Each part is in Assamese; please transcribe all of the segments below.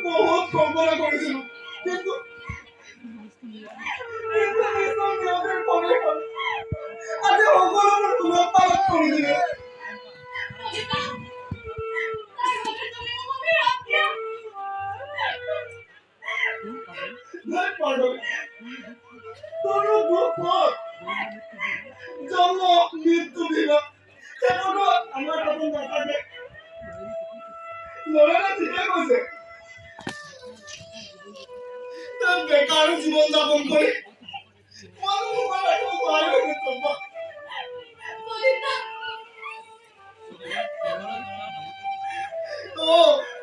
বহুত কল্পনা কৰিছিলো কিন্তু আজি সকলোবোৰ ভুলত পালন কৰি দিলে জন্ম মৃত্যু বিবাহ সেইবোৰতো আমাৰ হাতত নাথাকে ল'ৰাটা ঠিকে কৈছে তাত বেকাৰ জীৱন যাপন কৰি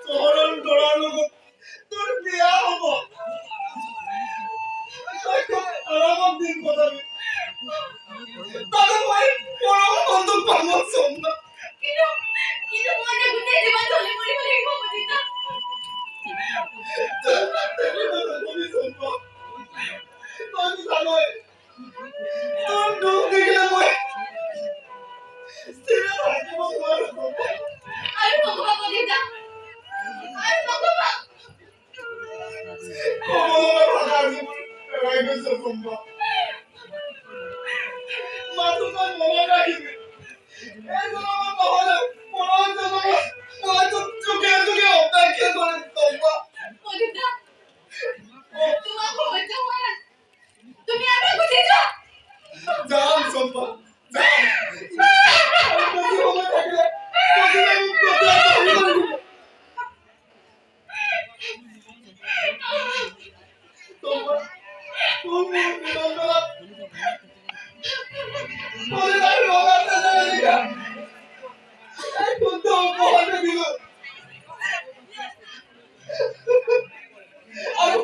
চহৰৰ দৰাৰ লগত তোৰ বিয়া হ'ব আৰামত দিন কটাবি তাতে মই পৰম বন্ধু পাম চম্বা কিন্তু মই গোটেই জীৱন চলি মৰিব লাগিব মদিনা তোৰ দুখ দেখিলে মই স্থিৰ থাকিব নোৱাৰো আৰু নকবা মদিনা আৰু নকবা কমলৰ ভাষা পেলাই গৈছে চম্বা মাথো তই মনত ৰাখিবি এই জনমত নহলে পৰৰ জনমত মই তোক যুগে যুগে অপেক্ষা কৰিম চম্বা মদিনা তোমাক সহ্য হোৱা নাই তুমি আৰু গুচি যোৱা যাম চম্বা যাম বেছি সময় থাকিলে প্ৰতিবাৰে মোক প্ৰত্যাহাৰ কৰিব লাগিব চম্বা তোৰ মোৰ বিনন্দনাত মদিনাৰ ৰঙাত নাজানে লিখা এই শুদ্ধ উপহাৰটো দিলো আৰু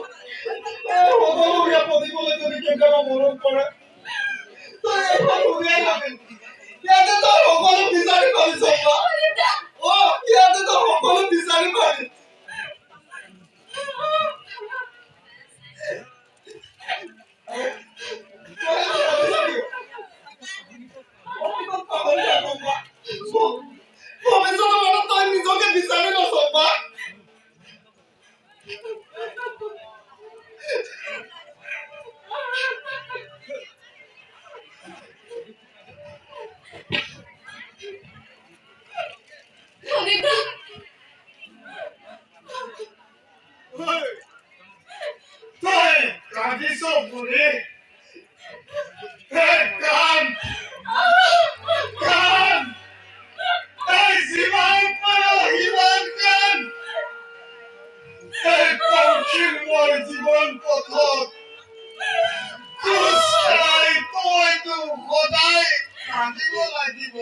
সকলোকে প্ৰতিবলৈ যদি কেতিয়াবা মৰম কৰে তই এইখন উলিয়াই যাবি ইয়াতে তই সকলো বিচাৰি পাবি চম্বা ইয়াতে তই সকলো বিচাৰি পাবি ভৱিষ্যতৰ মনত তই নিজকে বিচাৰি ল চম্বা তই কান্দিছ বুঢ়ী কান কান এই যিমান পাৰ সিমান কান এই পক্ষীৰ জীৱন পথত খোজ কঢ়াই তইতো সদায় কান্দিব লাগিব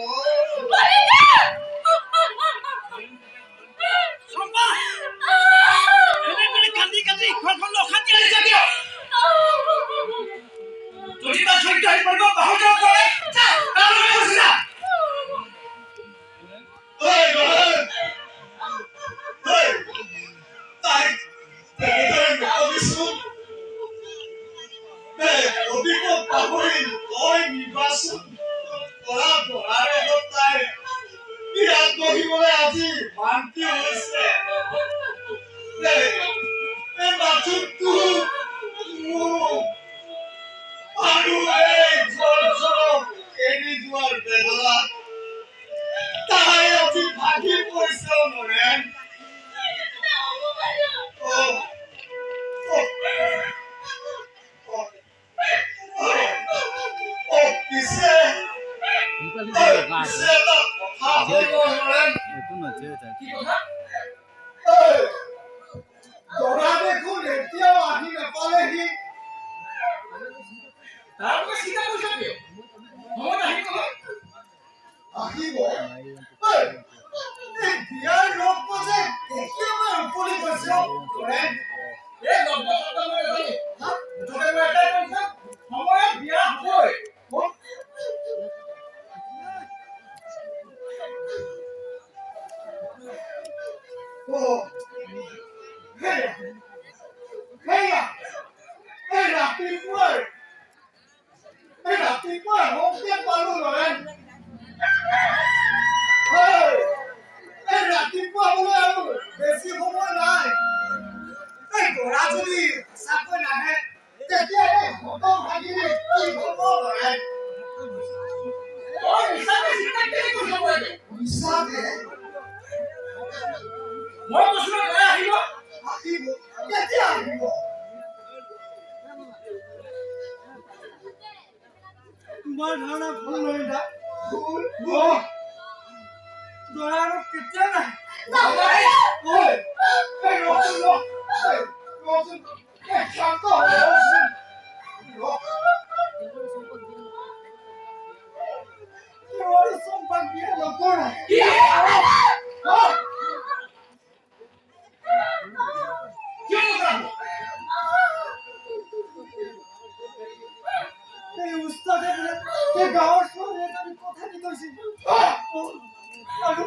কান্দি কান্দি ঘৰখন অশান্তি লাগিছে কিয় যদি তাৰ সত্য আহি পৰিব পাহৰি যাব পাৰে তাৰমানে গুচি যা তাইক তেনেদৰে নকবিচোন অভিজ্ঞত পাহৰি তই নিৰ্বাচন কৰা দৰাৰ লগত তাই বিয়াত বহিবলৈ আজি মান্তি হৈছে এই মাথোঁটো মোক আৰু এই ঘৰখনক এৰি যোৱাৰ বেদনাত তাই আজি ভাগি পৰিছে নৰেন পিছে এটা কথা হ'ব নৰেন কি কথা দৰা দেখোন এতিয়াও আহি নাপালেহি তাৰপৰা চিন্তা কৰিছা কিয় সময়ত আহিব আহিব এই বিয়াৰ লগ যে দেখিয়ে মই উপলি গৈছে এই লগ সময়ত বিয়া হ'বই বেছি সময় নাই এই ঘোঁৰা যদি সঁচাকৈ নাহে তেতিয়া এই খতম ভাগিলে কি হ'ব লৰাই মিছাকে চিন্তা কেলে কৰিব লাগে মিছাকে মই কৈছো লৰাই আহিব কেতিয়া আহিব তোমাৰ ধাৰণা ভুল নহয় দা ভুল লৰাই কেতিয়া নাহে ঐ এই ৰচোন শান্ত ৰচোন What is so bad here, Lord? এই উস্তাদে এই গাঁৱৰ ছোৱালীয়ে আমি কথা কি কৈছিল আৰু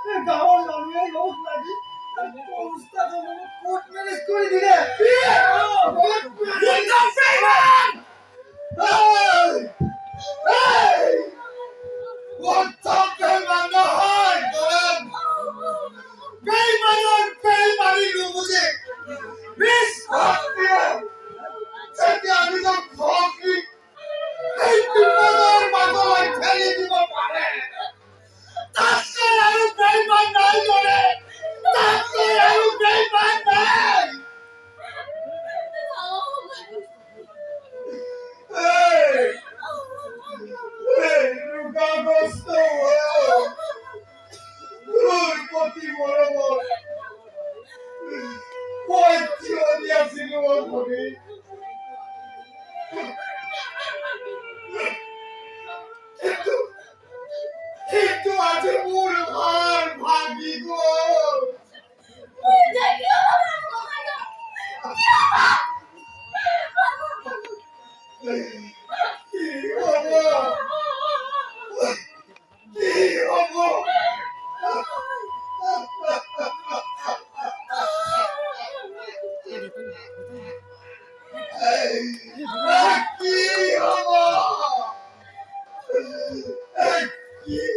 এই গাঁৱৰ মানুহে লগ লাগি উস্তাদে মোক কোট মেনেজ কৰি দিলে কিন্তু আজি মোৰ ঘৰ ভাগি গ'ল কি